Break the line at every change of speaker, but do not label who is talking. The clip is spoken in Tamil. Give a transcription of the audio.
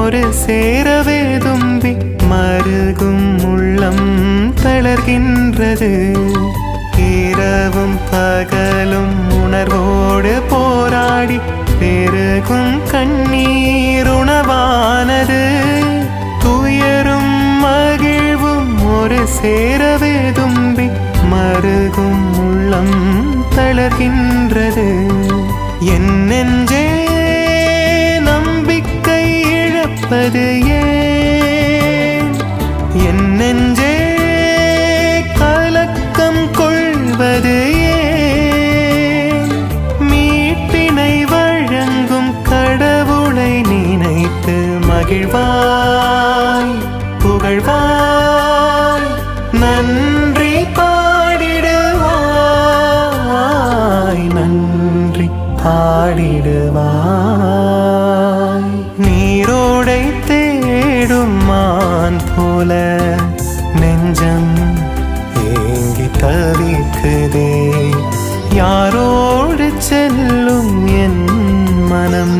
ஒரு சேரவே தும்பி மருகும் உள்ளம் தளர்கின்றது. இரவும் பகலும் உணர்வோடு போராடி பெருகும் கண்ணீர் உணவானது. துயரும் மகிழ்வும் ஒரு சேரவே தும்பி மருகும் உள்ளம் தளர்கின்றது. என் நெஞ்சே நம்பிக்கை இழப்பது ஏன்? என் நெஞ்சே கலக்கம் கொள்வது ஏன்? மீட்பினை வழங்கும் கடவுளை நினைத்து மகிழ்வாய், புகழ்வாய், நன்றி பாடிடுவாய், நன்றி பாடிடுவாய். நீரோடை தேடும் மான் போல நெஞ்சம் ஏங்கி தவிக்குதே. யாரோடு செல்லும் என் மனம்